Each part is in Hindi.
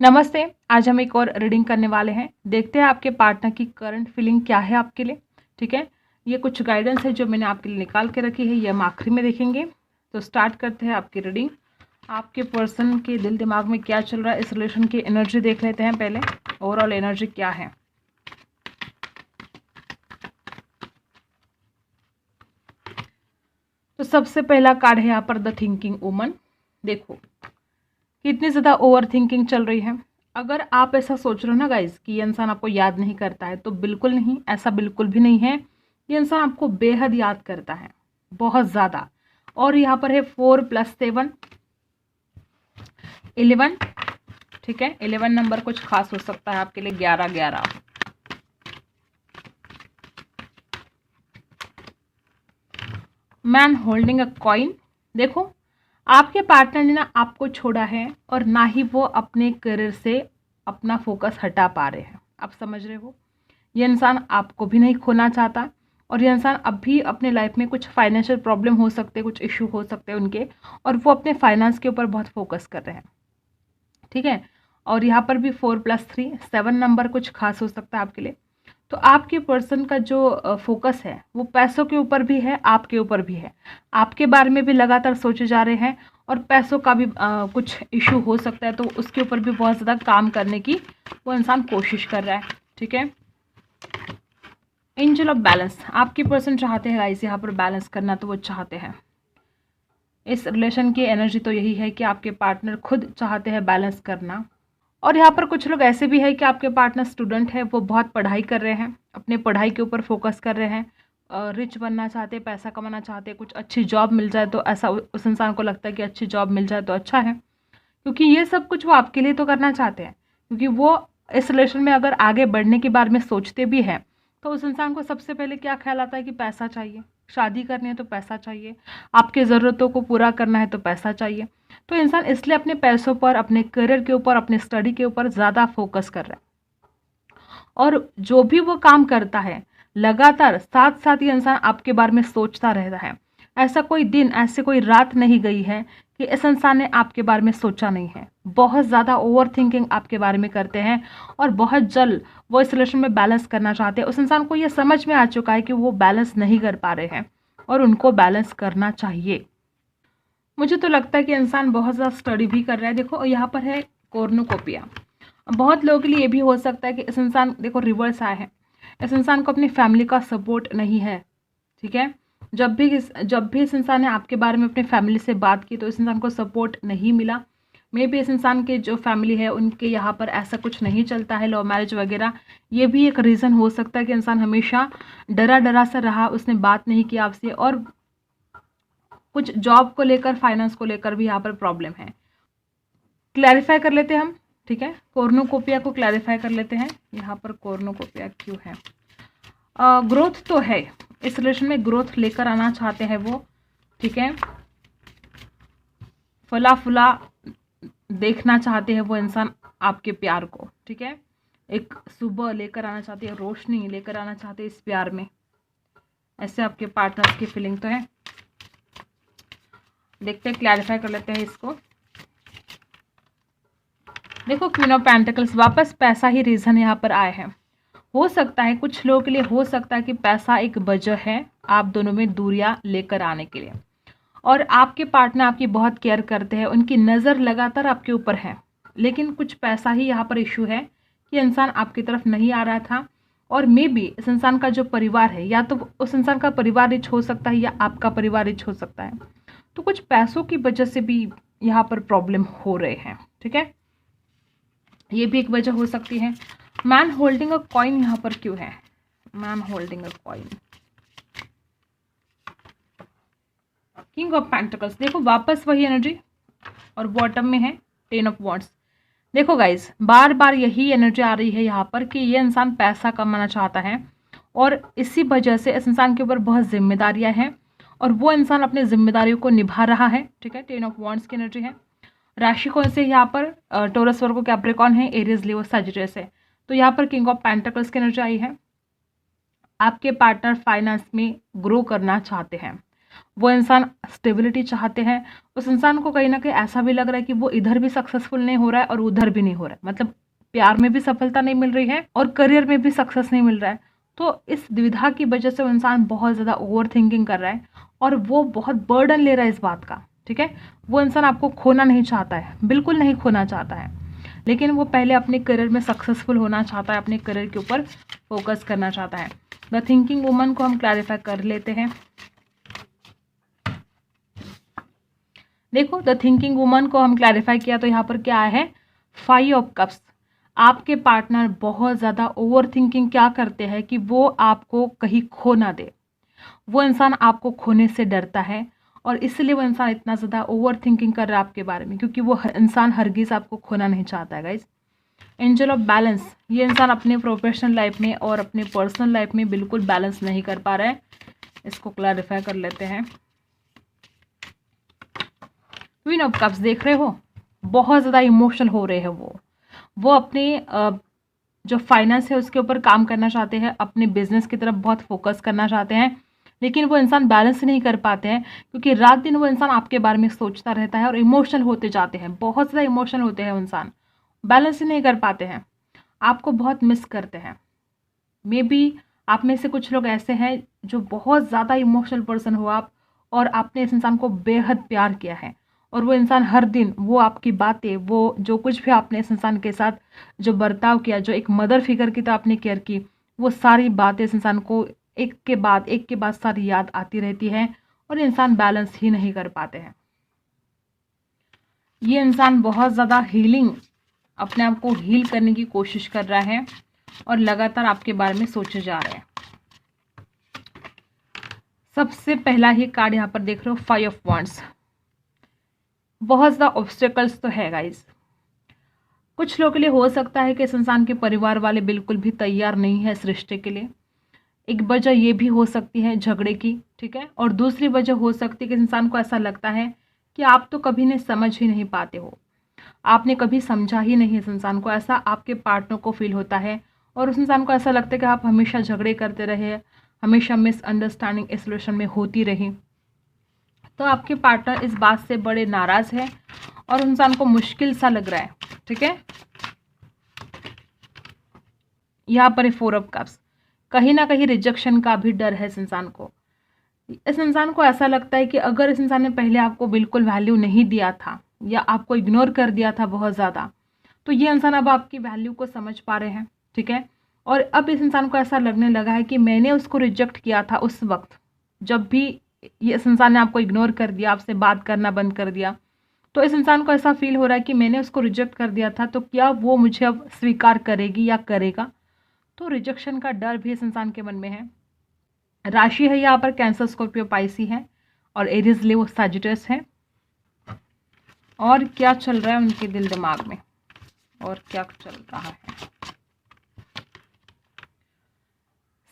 नमस्ते। आज हम एक और रीडिंग करने वाले हैं। देखते हैं आपके पार्टनर की करंट फीलिंग क्या है आपके लिए। ठीक है, ये कुछ गाइडेंस है जो मैंने आपके लिए निकाल के रखी है, ये हम आखिरी में देखेंगे। तो स्टार्ट करते हैं आपकी रीडिंग। आपके पर्सन के दिल दिमाग में क्या चल रहा है, इस रिलेशन की एनर्जी देख लेते हैं पहले। ओवरऑल एनर्जी क्या है। तो सबसे पहला कार्ड है यहाँ पर द थिंकिंग वुमन। देखो कितनी ज़्यादा ओवर थिंकिंग चल रही है। अगर आप ऐसा सोच रहे हो ना गाइज कि ये इंसान आपको याद नहीं करता है, तो बिल्कुल नहीं, ऐसा बिल्कुल भी नहीं है। ये इंसान आपको बेहद याद करता है, बहुत ज़्यादा। और यहाँ पर है 4 + 7 11। ठीक है, 11 नंबर कुछ खास हो सकता है आपके लिए। 11 मैन होल्डिंग अ कॉइन। देखो आपके पार्टनर ने ना आपको छोड़ा है और ना ही वो अपने करियर से अपना फोकस हटा पा रहे हैं। आप समझ रहे हो, ये इंसान आपको भी नहीं खोना चाहता। और ये इंसान अब भी अपने लाइफ में कुछ फाइनेंशियल प्रॉब्लम हो सकते हैं, कुछ इशू हो सकते हैं उनके, और वो अपने फाइनेंस के ऊपर बहुत फोकस कर रहे हैं। ठीक है, और यहाँ पर भी 4 + 3 7 नंबर कुछ खास हो सकता है आपके लिए। तो आपके पर्सन का जो फोकस है वो पैसों के ऊपर भी है, आपके ऊपर भी है। आपके बारे में भी लगातार सोचे जा रहे हैं, और पैसों का भी कुछ इशू हो सकता है, तो उसके ऊपर भी बहुत ज़्यादा काम करने की वो इंसान कोशिश कर रहा है। ठीक है, एंजल ऑफ बैलेंस। आपके पर्सन चाहते हैं गाइस यहाँ पर बैलेंस करना, तो वो चाहते हैं। इस रिलेशन की एनर्जी तो यही है कि आपके पार्टनर खुद चाहते हैं बैलेंस करना। और यहाँ पर कुछ लोग ऐसे भी है कि आपके पार्टनर स्टूडेंट है, वो बहुत पढ़ाई कर रहे हैं, अपने पढ़ाई के ऊपर फोकस कर रहे हैं, रिच बनना चाहते हैं, पैसा कमाना चाहते हैं, कुछ अच्छी जॉब मिल जाए तो ऐसा उस इंसान को लगता है कि अच्छी जॉब मिल जाए तो अच्छा है। क्योंकि ये सब कुछ वो आपके लिए तो करना चाहते हैं, क्योंकि वो इस रिलेशन में अगर आगे बढ़ने के बारे में सोचते भी हैं, तो उस इंसान को सबसे पहले क्या ख्याल आता है कि पैसा चाहिए। शादी करनी है तो पैसा चाहिए, आपकी ज़रूरतों को पूरा करना है तो पैसा चाहिए। तो इंसान इसलिए अपने पैसों पर, अपने करियर के ऊपर, अपने स्टडी के ऊपर ज़्यादा फोकस कर रहा है। और जो भी वो काम करता है, लगातार साथ साथ ये इंसान आपके बारे में सोचता रहता है। ऐसा कोई दिन, ऐसे कोई रात नहीं गई है कि इस इंसान ने आपके बारे में सोचा नहीं है। बहुत ज़्यादा ओवर थिंकिंग आपके बारे में करते हैं, और बहुत जल्द वो इस रिलेशन में बैलेंस करना चाहते हैं। उस इंसान को ये समझ में आ चुका है कि वो बैलेंस नहीं कर पा रहे हैं, और उनको बैलेंस करना चाहिए। मुझे तो लगता है कि इंसान बहुत ज़्यादा स्टडी भी कर रहा है। देखो यहाँ पर है कॉर्नुकोपिया। बहुत लोगों के लिए ये भी हो सकता है कि इस इंसान, देखो रिवर्स आया है, इस इंसान को अपनी फैमिली का सपोर्ट नहीं है। ठीक है, जब भी इस इंसान ने आपके बारे में अपने फैमिली से बात की, तो इस इंसान को सपोर्ट नहीं मिला। मे बी इस इंसान के जो फैमिली है उनके यहाँ पर ऐसा कुछ नहीं चलता है, लव मैरिज वगैरह। ये भी एक रीज़न हो सकता है कि इंसान हमेशा डरा डरा सा रहा, उसने बात नहीं की आपसे। और कुछ जॉब को लेकर, फाइनेंस को लेकर भी यहाँ पर प्रॉब्लम है। क्लैरिफाई कर लेते हैं हम। ठीक है, कॉर्नुकोपिया को क्लैरिफाई कर लेते हैं। यहाँ पर कॉर्नुकोपिया क्यों है। ग्रोथ तो है, इस रिलेशन में ग्रोथ लेकर आना चाहते हैं वो। ठीक है, फला फुला देखना चाहते हैं वो इंसान आपके प्यार को। ठीक है, एक सुबह लेकर आना चाहते हैं, रोशनी लेकर आना चाहते हैं इस प्यार में। ऐसे आपके पार्टनर्स की फीलिंग तो है। देखते हैं, क्लैरिफाई कर लेते हैं इसको। देखो क्वीन ऑफ पेंटिकल्स, वापस पैसा ही रीज़न यहाँ पर आए हैं। हो सकता है कुछ लोगों के लिए, हो सकता है कि पैसा एक वजह है आप दोनों में दूरियां लेकर आने के लिए। और आपके पार्टनर आपकी बहुत केयर करते हैं, उनकी नज़र लगातार आपके ऊपर है, लेकिन कुछ पैसा ही यहाँ पर इशू है कि इंसान आपकी तरफ नहीं आ रहा था। और मे बी इस इंसान का जो परिवार है, या तो उस इंसान का परिवार रिच हो सकता है या आपका परिवार रिच हो सकता है। तो कुछ पैसों की वजह से भी यहाँ पर प्रॉब्लम हो रहे हैं। ठीक है, ये भी एक वजह हो सकती है। मैन होल्डिंग अ कॉइन यहाँ पर क्यों है। Man holding a coin, king of pentacles. देखो वापस वही एनर्जी, और बॉटम में है 10 ऑफ वॉन्ड्स। देखो गाइज, बार बार यही एनर्जी आ रही है यहाँ पर कि ये इंसान पैसा कमाना चाहता है, और इसी वजह से इस इंसान के ऊपर बहुत जिम्मेदारियां हैं, और वो इंसान अपनी जिम्मेदारियों को निभा रहा है। ठीक है, 10 ऑफ वॉन्ड्स की एनर्जी है। राशि कौन से यहाँ पर, टोरस, वर्गो, कैप्रिकॉर्न है, एरीज, लियो, सजिटेरियस है। तो यहाँ पर किंग ऑफ पेंटिकल्स की एनर्जी आई है। आपके पार्टनर फाइनेंस में ग्रो करना चाहते हैं, वो इंसान स्टेबिलिटी चाहते हैं। उस इंसान को कहीं ना कहीं ऐसा भी लग रहा है कि वो इधर भी सक्सेसफुल नहीं हो रहा है और उधर भी नहीं हो रहा है, मतलब प्यार में भी सफलता नहीं मिल रही है और करियर में भी सक्सेस नहीं मिल रहा है। तो इस दुविधा की वजह से वो इंसान बहुत ज़्यादा ओवर थिंकिंग कर रहा है और वो बहुत बर्डन ले रहा है इस बात का। ठीक है, वो इंसान आपको खोना नहीं चाहता है, बिल्कुल नहीं खोना चाहता है, लेकिन वो पहले अपने करियर में सक्सेसफुल होना चाहता है, अपने करियर के ऊपर फोकस करना चाहता है। द थिंकिंग वुमन को हम क्लैरिफाई कर लेते हैं। देखो, द थिंकिंग वुमन को हम क्लैरिफाई किया तो यहाँ पर क्या है, 5 ऑफ कप्स। आपके पार्टनर बहुत ज़्यादा ओवर थिंकिंग क्या करते हैं कि वो आपको कहीं खो ना दे। वो इंसान आपको खोने से डरता है और इसलिए वो इंसान इतना ज़्यादा ओवर थिंकिंग कर रहा है आपके बारे में, क्योंकि वो इंसान हरगिज़ आपको खोना नहीं चाहता है गाइज। एंजल ऑफ बैलेंस, ये इंसान अपने प्रोफेशनल लाइफ में और अपने पर्सनल लाइफ में बिल्कुल बैलेंस नहीं कर पा रहा है। इसको क्लैरिफाई कर लेते हैं। क्वीन ऑफ कप्स देख रहे हो, बहुत ज़्यादा इमोशनल हो रहे हैं वो अपने जो फाइनेंस है उसके ऊपर काम करना चाहते हैं, अपने बिजनेस की तरफ बहुत फोकस करना चाहते हैं, लेकिन वो इंसान बैलेंस नहीं कर पाते हैं क्योंकि रात दिन वो इंसान आपके बारे में सोचता रहता है और इमोशनल होते जाते हैं, बहुत ज़्यादा इमोशनल होते हैं वो इंसान, बैलेंस ही नहीं कर पाते हैं, आपको बहुत मिस करते हैं। मे बी आप में से कुछ लोग ऐसे हैं जो बहुत ज़्यादा इमोशनल पर्सन हो आप, और आपने इस इंसान को बेहद प्यार किया है और वो इंसान हर दिन वो आपकी बातें, वो जो कुछ भी आपने इस इंसान के साथ जो बर्ताव किया, जो एक मदर फिगर की तरह आपने केयर की, वो सारी बातें इस इंसान को एक के बाद सारी याद आती रहती है और इंसान बैलेंस ही नहीं कर पाते हैं। ये इंसान बहुत ज़्यादा हीलिंग, अपने आप को हील करने की कोशिश कर रहा है और लगातार आपके बारे में सोचे जा रहे हैं। सबसे पहला ही कार्ड यहाँ पर देख रहे हो, 5 ऑफ वांड्स। बहुत ज़्यादा ऑब्स्टेकल्स तो है गाइज। कुछ लोगों के लिए हो सकता है कि इस इंसान के परिवार वाले बिल्कुल भी तैयार नहीं है इस रिश्ते के लिए। एक वजह ये भी हो सकती है झगड़े की, ठीक है, और दूसरी वजह हो सकती है कि इस इंसान को ऐसा लगता है कि आप तो कभी ने समझ ही नहीं पाते हो, आपने कभी समझा ही नहीं इस इंसान को, ऐसा आपके पार्टनर को फील होता है और उस इंसान को ऐसा लगता है कि आप हमेशा झगड़े करते रहे, हमेशा मिसअंडरस्टैंडिंग इस रिलेशन में होती रही। तो आपके पार्टनर इस बात से बड़े नाराज़ है और इंसान को मुश्किल सा लग रहा है। ठीक है, यहाँ पर 4 ऑफ कप्स, कहीं ना कहीं रिजेक्शन का भी डर है इस इंसान को। इस इंसान को ऐसा लगता है कि अगर इस इंसान ने पहले आपको बिल्कुल वैल्यू नहीं दिया था या आपको इग्नोर कर दिया था बहुत ज़्यादा, तो ये इंसान अब आपकी वैल्यू को समझ पा रहे हैं। ठीक है, और अब इस इंसान को ऐसा लगने लगा है कि मैंने उसको रिजेक्ट किया था उस वक्त जब भी ये इस इंसान ने आपको इग्नोर कर दिया, आपसे बात करना बंद कर दिया, तो इस इंसान को ऐसा फील हो रहा है कि मैंने उसको रिजेक्ट कर दिया था, तो क्या वो मुझे अब स्वीकार करेगी या करेगा। तो रिजेक्शन का डर भी इस इंसान के मन में है। राशि है यहाँ पर कैंसर, स्कॉर्पियो, पाइसी है और एरीज, लियो, सैजिटस है। और क्या चल रहा है उनके दिल दिमाग में, और क्या चल रहा है।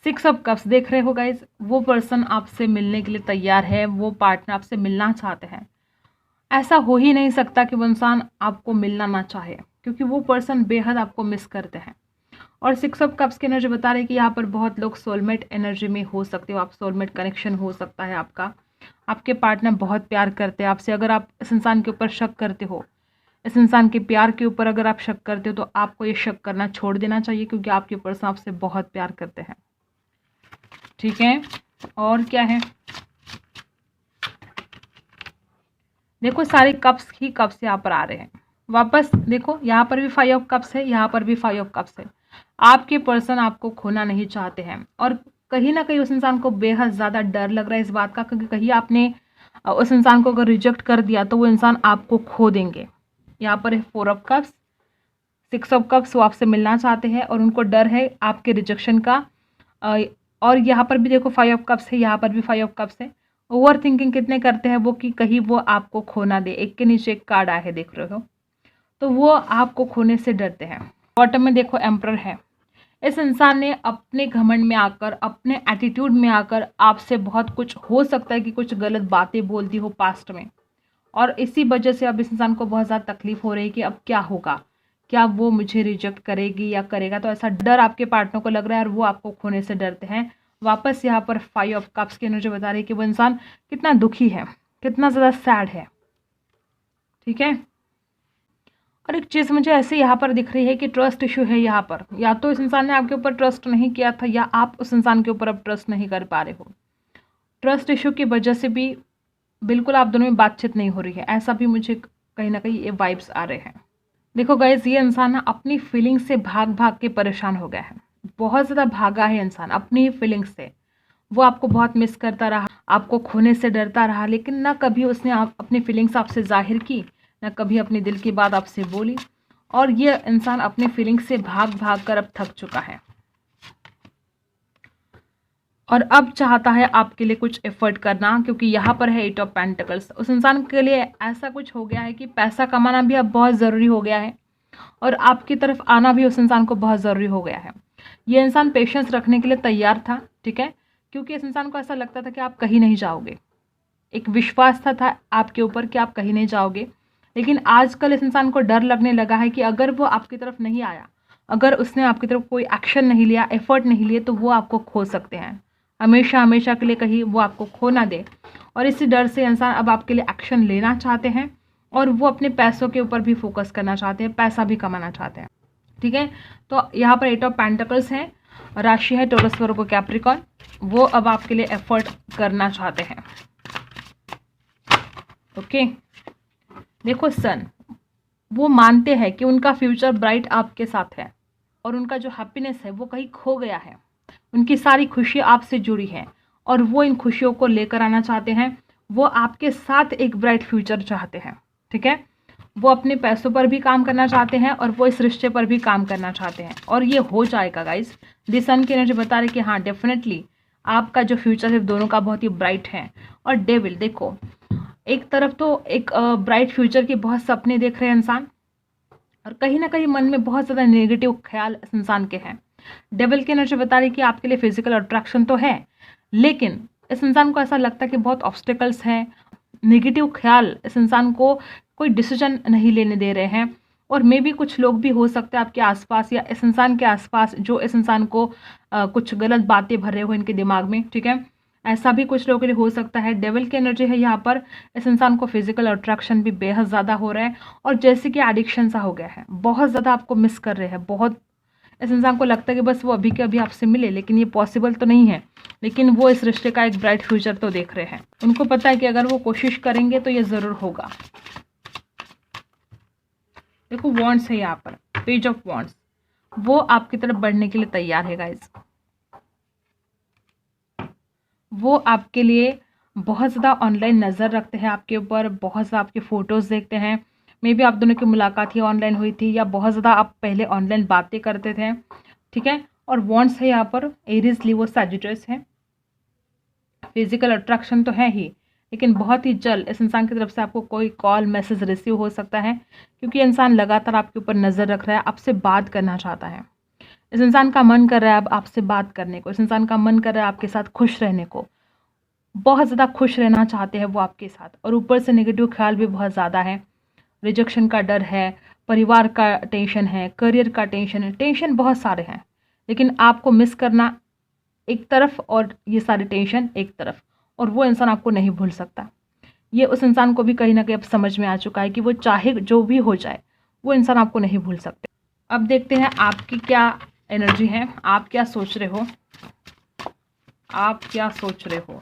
6 ऑफ कप्स देख रहे हो गाइज, वो पर्सन आपसे मिलने के लिए तैयार है, वो पार्टनर आपसे मिलना चाहते हैं। ऐसा हो ही नहीं सकता कि वो इंसान आपको मिलना ना चाहे, क्योंकि वो पर्सन बेहद आपको मिस करते हैं। और 6 ऑफ कप्स की एनर्जी बता रही है कि यहाँ पर बहुत लोग सोलमेट एनर्जी में हो सकते हो, आप सोलमेट कनेक्शन हो सकता है आपका। आपके पार्टनर बहुत प्यार करते हैं आपसे। अगर आप इस इंसान के ऊपर शक करते हो, इस इंसान के प्यार के ऊपर अगर आप शक करते हो, तो आपको ये शक करना छोड़ देना चाहिए, क्योंकि आपके पर्सन आपसे बहुत प्यार करते हैं। ठीक है, और क्या है, देखो सारे कप्स ही कप्स यहाँ पर आ रहे हैं वापस। देखो यहाँ पर भी 5 ऑफ कप्स है, यहाँ पर भी 5 ऑफ कप्स है। आपके पर्सन आपको खोना नहीं चाहते हैं और कहीं ना कहीं उस इंसान को बेहद ज़्यादा डर लग रहा है इस बात का, क्योंकि कहीं आपने उस इंसान को अगर रिजेक्ट कर दिया तो वो इंसान आपको खो देंगे। यहाँ पर है 4 ऑफ कप्स, 6 ऑफ कप्स, वो आपसे मिलना चाहते हैं और उनको डर है आपके रिजेक्शन का। और यहाँ पर भी देखो 5 ऑफ कप्स है, यहाँ पर भी 5 ऑफ कप्स है। ओवर थिंकिंग कितने करते हैं वो कि कहीं वो आपको खोना दे। एक के नीचे एक कार्ड आया है, देख रहे हो, तो वो आपको खोने से डरते हैं। बॉटम में देखो एम्परर है। इस इंसान ने अपने घमंड में आकर, अपने एटीट्यूड में आकर आपसे बहुत कुछ, हो सकता है कि कुछ गलत बातें बोल दी हो पास्ट में, और इसी वजह से अब इस इंसान को बहुत ज़्यादा तकलीफ हो रही है कि अब क्या होगा, क्या वो मुझे रिजेक्ट करेगी या करेगा। तो ऐसा डर आपके पार्टनर को लग रहा है और वो आपको खोने से डरते हैं। वापस यहाँ पर 5 ऑफ कप्स की एनर्जी बता रही है कि वो इंसान कितना दुखी है, कितना ज़्यादा सैड है। ठीक है। और एक चीज़ मुझे ऐसे यहाँ पर दिख रही है कि ट्रस्ट इशू है यहाँ पर, या तो इस इंसान ने आपके ऊपर ट्रस्ट नहीं किया था या आप उस इंसान के ऊपर अब ट्रस्ट नहीं कर पा रहे हो। ट्रस्ट इशू की वजह से भी बिल्कुल आप दोनों में बातचीत नहीं हो रही है, ऐसा भी मुझे कहीं ना कहीं ये वाइब्स आ रहे हैं। देखो गाइज, ये इंसान ना अपनी फीलिंग से भाग भाग के परेशान हो गया है, बहुत ज़्यादा भागा है इंसान अपनी फीलिंग से। वो आपको बहुत मिस करता रहा, आपको खोने से डरता रहा, लेकिन ना कभी उसने अपनी फीलिंग्स आपसे जाहिर की, ना कभी अपने दिल की बात आपसे बोली। और ये इंसान अपनी फीलिंग्स से भाग भाग कर अब थक चुका है और अब चाहता है आपके लिए कुछ एफर्ट करना, क्योंकि यहाँ पर है 8 ऑफ पेंटिकल्स। उस इंसान के लिए ऐसा कुछ हो गया है कि पैसा कमाना भी अब बहुत ज़रूरी हो गया है और आपकी तरफ आना भी उस इंसान को बहुत ज़रूरी हो गया है। ये इंसान पेशेंस रखने के लिए तैयार था, ठीक है, क्योंकि इस इंसान को ऐसा लगता था कि आप कहीं नहीं जाओगे। एक विश्वास था आपके ऊपर कि आप कहीं नहीं जाओगे, लेकिन आजकल इस इंसान को डर लगने लगा है कि अगर वो आपकी तरफ नहीं आया, अगर उसने आपकी तरफ कोई एक्शन नहीं लिया, एफर्ट नहीं लिए, तो वो आपको खो सकते हैं हमेशा हमेशा के लिए, कहीं वो आपको खो ना दे। और इसी डर से इंसान अब आपके लिए एक्शन लेना चाहते हैं और वो अपने पैसों के ऊपर भी फोकस करना चाहते हैं, पैसा भी कमाना चाहते हैं। ठीक है, तो यहाँ पर 8 ऑफ पेंटिकल्स है, राशि है टॉरस वर्गो कैप्रिकॉर्न। वो अब आपके लिए एफर्ट करना चाहते हैं। ओके, देखो सन, वो मानते हैं कि उनका फ्यूचर ब्राइट आपके साथ है और उनका जो हैप्पीनेस है वो कहीं खो गया है। उनकी सारी खुशी आपसे जुड़ी है और वो इन खुशियों को लेकर आना चाहते हैं। वो आपके साथ एक ब्राइट फ्यूचर चाहते हैं। ठीक है, वो अपने पैसों पर भी काम करना चाहते हैं और वो इस रिश्ते पर भी काम करना चाहते हैं और ये हो जाएगा गाइज। दी सन की एनर्जी बता रही कि हाँ डेफिनेटली आपका जो फ्यूचर है दोनों का बहुत ही ब्राइट है। और डेविल, देखो एक तरफ तो एक ब्राइट फ्यूचर के बहुत सपने देख रहे हैं इंसान और कहीं ना कहीं मन में बहुत ज़्यादा नेगेटिव ख्याल इस इंसान के हैं। डेविल की एनर्जी बता रही कि आपके लिए फिजिकल अट्रैक्शन तो है, लेकिन इस इंसान को ऐसा लगता है कि बहुत ऑब्स्टिकल्स हैं, नेगेटिव ख्याल इस इंसान को कोई डिसीजन नहीं लेने दे रहे हैं। और मे भी कुछ लोग भी हो सकते हैं आपके आसपास या इस इंसान के आसपास जो इस इंसान को कुछ गलत बातें भर रहे हो इनके दिमाग में। ठीक है, ऐसा भी कुछ लोगों के लिए हो सकता है। डेविल की एनर्जी है यहाँ पर, इस इंसान को फिजिकल अट्रैक्शन भी बेहद ज़्यादा हो रहा है और जैसे कि एडिक्शन सा हो गया है, बहुत ज़्यादा आपको मिस कर रहे हैं। बहुत इस इंसान को लगता है कि बस वो अभी के अभी आपसे मिले, लेकिन ये पॉसिबल तो नहीं है। लेकिन वो इस रिश्ते का एक ब्राइट फ्यूचर तो देख रहे हैं। उनको पता है कि अगर वो कोशिश करेंगे तो ये ज़रूर होगा। देखो वॉन्ड्स है यहाँ पर, पेज ऑफ वॉन्ड्स, वो आपकी तरफ बढ़ने के लिए तैयार है गाइज। वो आपके लिए बहुत ज़्यादा ऑनलाइन नज़र रखते हैं आपके ऊपर, बहुत ज़्यादा आपके फ़ोटोज़ देखते हैं। मे बी आप दोनों की मुलाकात ही ऑनलाइन हुई थी या बहुत ज़्यादा आप पहले ऑनलाइन बातें करते थे। ठीक है, और वॉन्ड्स है यहाँ पर, एरीज, लियो, सैजिटस है। फिजिकल अट्रैक्शन तो है ही, लेकिन बहुत ही जल्द इस इंसान की तरफ से आपको कोई कॉल मैसेज रिसीव हो सकता है, क्योंकि इंसान लगातार आपके ऊपर नज़र रख रहा है, आपसे बात करना चाहता है। इस इंसान का मन कर रहा है अब आपसे बात करने को, इस इंसान का मन कर रहा है आपके साथ खुश रहने को, बहुत ज़्यादा खुश रहना चाहते हैं वो आपके साथ। और ऊपर से नेगेटिव ख्याल भी बहुत ज़्यादा है, रिजेक्शन का डर है, परिवार का टेंशन है, करियर का टेंशन है, टेंशन बहुत सारे हैं। लेकिन आपको मिस करना एक तरफ और ये सारी टेंशन एक तरफ, और वो इंसान आपको नहीं भूल सकता। ये उस इंसान को भी कहीं ना कहीं अब समझ में आ चुका है कि वो चाहे जो भी हो जाए वो इंसान आपको नहीं भूल सकते। अब देखते हैं आपकी क्या एनर्जी है, आप क्या सोच रहे हो, आप क्या सोच रहे हो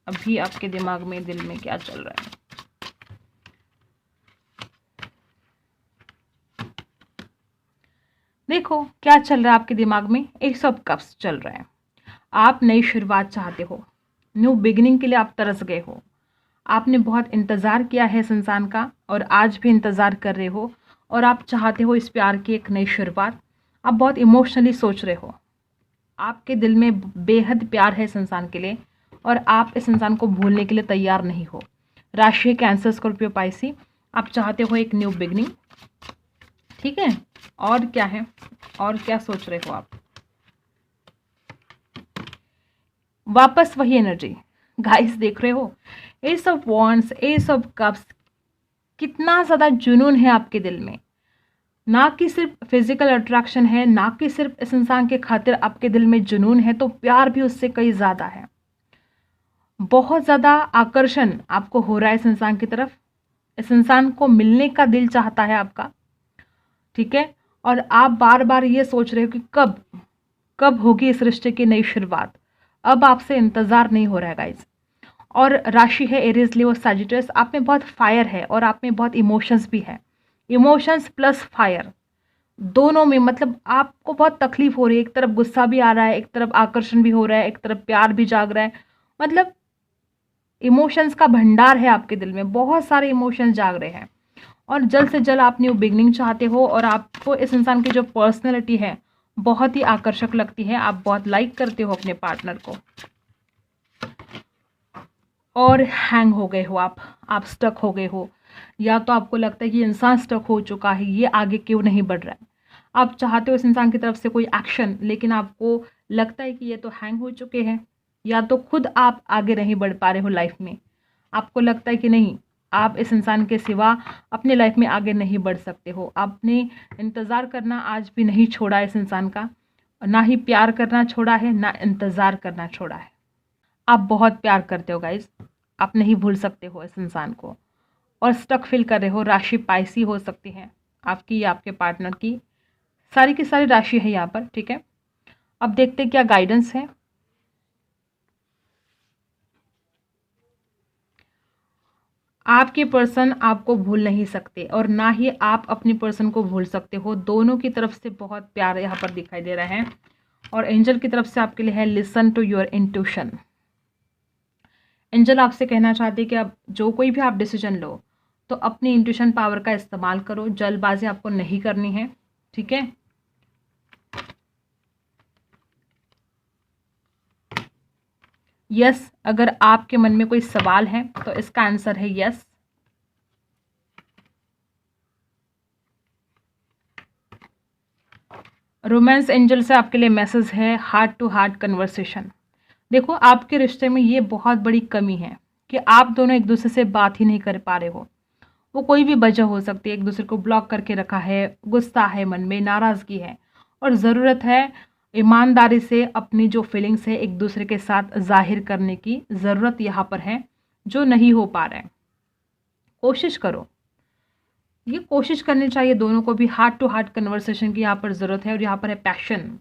अभी, आपके दिमाग में दिल में क्या चल रहा है। देखो क्या चल रहा है आपके दिमाग में, 100 ऑफ कप्स चल रहा है। आप नई शुरुआत चाहते हो, न्यू बिगिनिंग के लिए आप तरस गए हो। आपने बहुत इंतज़ार किया है इस इंसान का और आज भी इंतज़ार कर रहे हो और आप चाहते हो इस प्यार की एक नई शुरुआत। आप बहुत इमोशनली सोच रहे हो, आपके दिल में बेहद प्यार है इस इंसान के लिए और आप इस इंसान को भूलने के लिए तैयार नहीं हो। राशि है कैंसर, स्कॉर्पियो, पाइसी। आप चाहते हो एक न्यू बिगनिंग। ठीक है, और क्या है, और क्या सोच रहे हो आप। वापस वही एनर्जी गाइस, देख रहे हो, S of wands, S of cups, कितना ज़्यादा जुनून है आपके दिल में। ना कि सिर्फ फिजिकल अट्रैक्शन है, ना कि सिर्फ इस इंसान के खातिर आपके दिल में जुनून है, तो प्यार भी उससे कई ज़्यादा है। बहुत ज़्यादा आकर्षण आपको हो रहा है इस इंसान की तरफ, इस इंसान को मिलने का दिल चाहता है आपका, ठीक है। और आप बार बार ये सोच रहे हो कि कब कब होगी इस रिश्ते की नई शुरुआत। अब आपसे इंतज़ार नहीं हो रहा है गाइज। और राशि है एरीज, लियो, सैजिटस। आप में बहुत फायर है और आप में बहुत इमोशंस भी है। इमोशंस प्लस फायर दोनों में, मतलब आपको बहुत तकलीफ हो रही है। एक तरफ गुस्सा भी आ रहा है, एक तरफ आकर्षण भी हो रहा है, एक तरफ प्यार भी जाग रहा है। मतलब इमोशंस का भंडार है आपके दिल में, बहुत सारे इमोशंस जाग रहे हैं। और जल्द से जल्द आप न्यू बिगनिंग चाहते हो और आपको इस इंसान की जो पर्सनैलिटी है बहुत ही आकर्षक लगती है। आप बहुत लाइक करते हो अपने पार्टनर को। और हैंग हो गए हो आप स्टक हो गए हो, या तो आपको लगता है कि इंसान स्टक हो चुका है, ये आगे क्यों नहीं बढ़ रहा है। आप चाहते हो इस इंसान की तरफ से कोई एक्शन, लेकिन आपको लगता है कि ये तो हैंग हो चुके हैं। या तो खुद आप आगे नहीं बढ़ पा रहे हो लाइफ में, आपको लगता है कि नहीं, आप इस इंसान के सिवा अपने लाइफ में आगे नहीं बढ़ सकते हो। आपने इंतज़ार करना आज भी नहीं छोड़ा इस इंसान का, ना ही प्यार करना छोड़ा है, ना इंतज़ार करना छोड़ा है। आप बहुत प्यार करते हो गाइज, आप नहीं भूल सकते हो इस इंसान को, और स्टक फील कर रहे हो। राशि पाइसी हो सकती है आपकी या आपके पार्टनर की, सारी की सारी राशि है यहाँ पर, ठीक है। अब देखते हैं क्या गाइडेंस है। आपके पर्सन आपको भूल नहीं सकते और ना ही आप अपनी पर्सन को भूल सकते हो। दोनों की तरफ से बहुत प्यार यहाँ पर दिखाई दे रहा है। और एंजल की तरफ से आपके लिए है listen to your intuition. Angel आपसे कहना चाहते हैं कि अब जो कोई भी आप डिसीजन लो तो अपनी इंट्यूशन पावर का इस्तेमाल करो, जल्दबाजी आपको नहीं करनी है, ठीक है। यस, अगर आपके मन में कोई सवाल है तो इसका आंसर है यस। रोमांस एंजल से आपके लिए मैसेज है हार्ट टू हार्ट कन्वर्सेशन। देखो, आपके रिश्ते में ये बहुत बड़ी कमी है कि आप दोनों एक दूसरे से बात ही नहीं कर पा रहे हो। वो कोई भी वजह हो सकती है, एक दूसरे को ब्लॉक करके रखा है, गुस्सा है मन में, नाराज़गी है, और ज़रूरत है ईमानदारी से अपनी जो फीलिंग्स है एक दूसरे के साथ जाहिर करने की ज़रूरत यहाँ पर है, जो नहीं हो पा रहा है। कोशिश करो, ये कोशिश करनी चाहिए दोनों को भी। हार्ट टू हार्ट कन्वर्सेशन की यहाँ पर ज़रूरत है। और यहाँ पर है पैशन।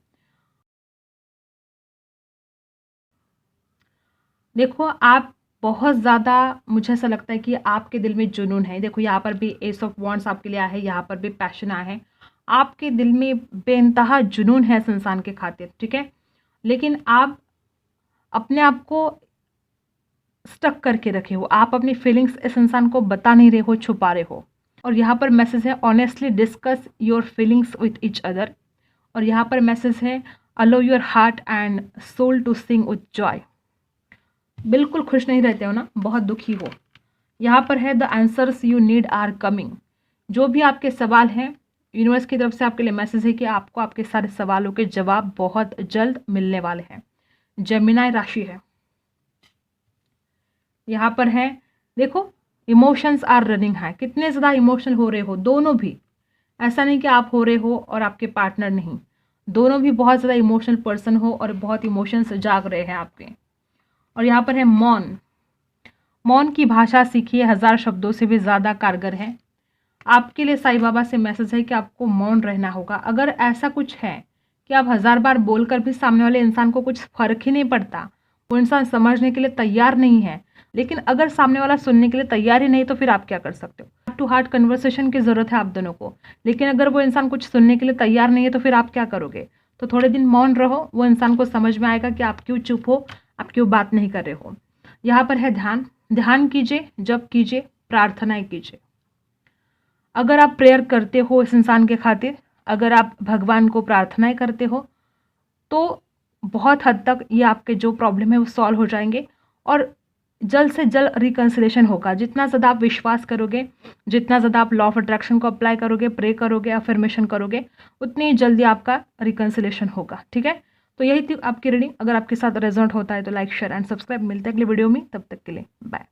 देखो, आप बहुत ज़्यादा, मुझे ऐसा लगता है कि आपके दिल में जुनून है। देखो, यहाँ पर भी एस ऑफ वॉन्ड्स आपके लिए आया है, यहाँ पर भी पैशन आया है। आपके दिल में बेइंतहा जुनून है इस इंसान के खातिर, ठीक है। लेकिन आप अपने आप को स्टक करके रखे हो, आप अपनी फीलिंग्स इस इंसान को बता नहीं रहे हो, छुपा रहे हो। और यहाँ पर मैसेज है honestly discuss your feelings with each other. और यहाँ पर मैसेज है allow your heart and soul to sing with joy. बिल्कुल खुश नहीं रहते हो ना, बहुत दुखी हो। यहाँ पर है the answers you need are coming. जो भी आपके सवाल हैं, यूनिवर्स की तरफ से आपके लिए मैसेज है कि आपको आपके सारे सवालों के जवाब बहुत जल्द मिलने वाले हैं। जेमिनाई राशि है यहाँ पर है। देखो, इमोशंस आर रनिंग हाई। कितने ज़्यादा इमोशनल हो रहे हो दोनों भी। ऐसा नहीं कि आप हो रहे हो और आपके पार्टनर नहीं, दोनों भी बहुत ज़्यादा इमोशनल पर्सन हो और बहुत इमोशंस जाग रहे हैं आपके। और यहाँ पर है मौन। मौन की भाषा सीखिए, 1000 शब्दों से भी ज़्यादा कारगर है। आपके लिए साईं बाबा से मैसेज है कि आपको मौन रहना होगा। अगर ऐसा कुछ है कि आप 1000 बार बोलकर भी सामने वाले इंसान को कुछ फ़र्क ही नहीं पड़ता, वो इंसान समझने के लिए तैयार नहीं है, लेकिन अगर सामने वाला सुनने के लिए तैयार ही नहीं, तो फिर आप क्या कर सकते हो। हार्ट टू हार्ट कन्वर्सेशन की ज़रूरत है आप दोनों को, लेकिन अगर वो इंसान कुछ सुनने के लिए तैयार नहीं है तो फिर आप क्या करोगे। तो थोड़े दिन मौन रहो, वो इंसान को समझ में आएगा कि आप क्यों चुप हो, आप क्यों बात नहीं कर रहे हो। यहाँ पर है ध्यान। ध्यान कीजिए, जप कीजिए, प्रार्थनाएं कीजिए। अगर आप प्रेयर करते हो इस इंसान के खातिर, अगर आप भगवान को प्रार्थनाएं करते हो, तो बहुत हद तक ये आपके जो प्रॉब्लम है वो सॉल्व हो जाएंगे और जल्द से जल्द रिकन्सिलेशन होगा। जितना ज़्यादा आप विश्वास करोगे, जितना ज़्यादा आप लॉ ऑफ अट्रैक्शन को अप्लाई करोगे, प्रे करोगे, अफर्मेशन करोगे, उतनी ही जल्दी आपका रिकन्सिलेशन होगा, ठीक है। तो यही थी आपकी रीडिंग। अगर आपके साथ रेजोनेट होता है तो लाइक, शेयर एंड सब्सक्राइब। मिलते हैं अगली वीडियो में, तब तक के लिए बाय।